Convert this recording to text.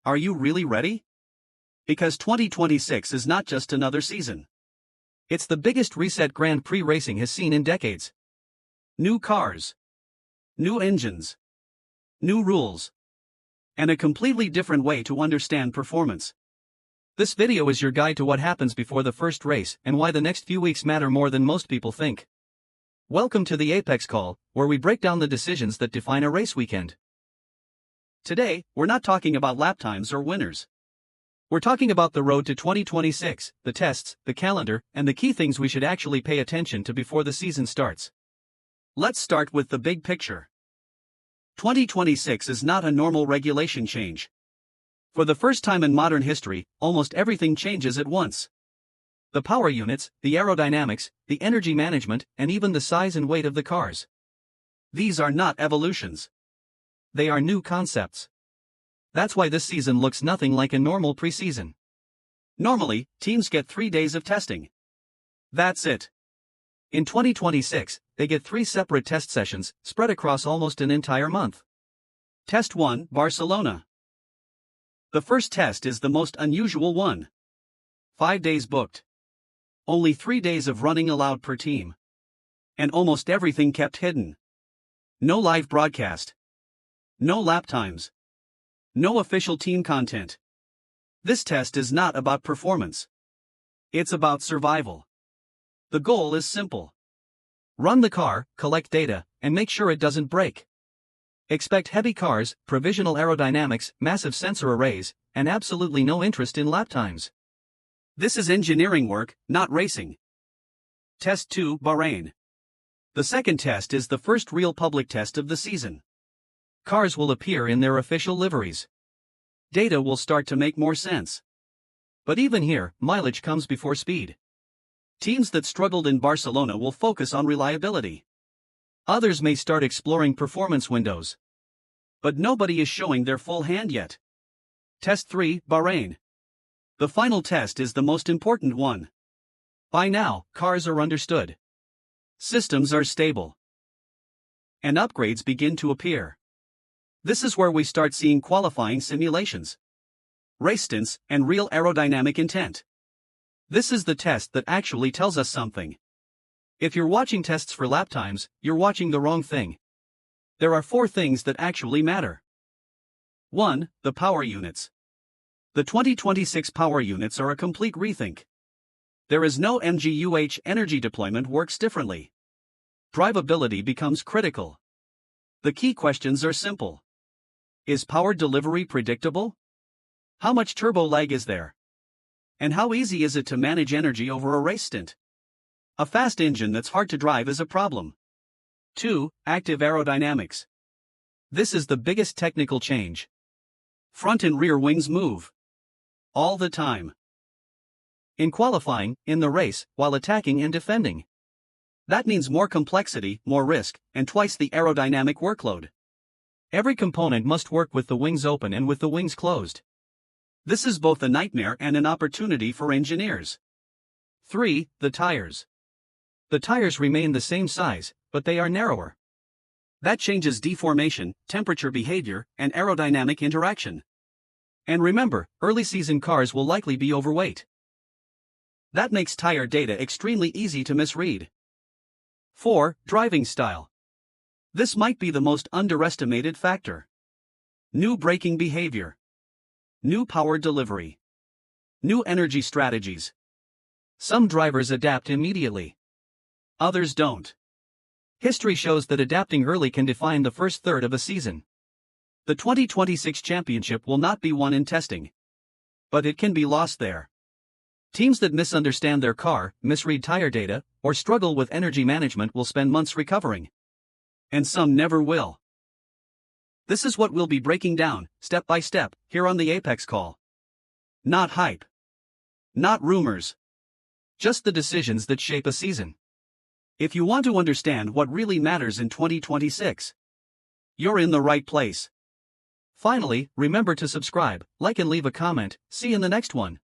Are you really ready? Because 2026 is not just another season. It's the biggest reset Grand Prix racing has seen in decades. New cars, new engines, new rules, and a completely different way to understand performance. This video is your guide to what happens before the first race and why the next few weeks matter more than most people think. Welcome to the Apex Call, where we break down the decisions that define a race weekend. Today, we're not talking about lap times or winners. We're talking about the road to 2026, the tests, the calendar, and the key things we should actually pay attention to before the season starts. Let's start with the big picture. 2026 is not a normal regulation change. For the first time in modern history, almost everything changes at once. The power units, the aerodynamics, the energy management, and even the size and weight of the cars. These are not evolutions. They are new concepts. That's why this season looks nothing like a normal preseason. Normally, teams get 3 days of testing. That's it. In 2026, they get 3 separate test sessions, spread across almost an entire month. Test 1, Barcelona. The first test is the most unusual one. 5 days booked. Only 3 days of running allowed per team. And almost everything kept hidden. No live broadcast. No lap times. No official team content. This test is not about performance. It's about survival. The goal is simple. Run the car, collect data, and make sure it doesn't break. Expect heavy cars, provisional aerodynamics, massive sensor arrays, and absolutely no interest in lap times. This is engineering work, not racing. Test 2, Bahrain. The second test is the first real public test of the season. Cars will appear in their official liveries. Data will start to make more sense. But even here, mileage comes before speed. Teams that struggled in Barcelona will focus on reliability. Others may start exploring performance windows. But nobody is showing their full hand yet. Test 3, Bahrain. The final test is the most important one. By now, cars are understood. Systems are stable. And upgrades begin to appear. This is where we start seeing qualifying simulations, race stints, and real aerodynamic intent. This is the test that actually tells us something. If you're watching tests for lap times, you're watching the wrong thing. There are 4 things that actually matter. 1. The power units. The 2026 power units are a complete rethink. There is no MGUH. Energy deployment works differently. Drivability becomes critical. The key questions are simple. Is power delivery predictable? How much turbo lag is there? And how easy is it to manage energy over a race stint? A fast engine that's hard to drive is a problem. 2. Active aerodynamics. This is the biggest technical change. Front and rear wings move. All the time. In qualifying, in the race, while attacking and defending. That means more complexity, more risk, and twice the aerodynamic workload. Every component must work with the wings open and with the wings closed. This is both a nightmare and an opportunity for engineers. 3. The tires. The tires remain the same size, but they are narrower. That changes deformation, temperature behavior, and aerodynamic interaction. And remember, early season cars will likely be overweight. That makes tire data extremely easy to misread. 4. Driving style. This might be the most underestimated factor. New braking behavior. New power delivery. New energy strategies. Some drivers adapt immediately. Others don't. History shows that adapting early can define the first third of a season. The 2026 championship will not be won in testing. But it can be lost there. Teams that misunderstand their car, misread tire data, or struggle with energy management will spend months recovering. And some never will. This is what we'll be breaking down, step by step, here on the Apex Call. Not hype. Not rumors. Just the decisions that shape a season. If you want to understand what really matters in 2026, you're in the right place. Finally, remember to subscribe, like and leave a comment. See you in the next one.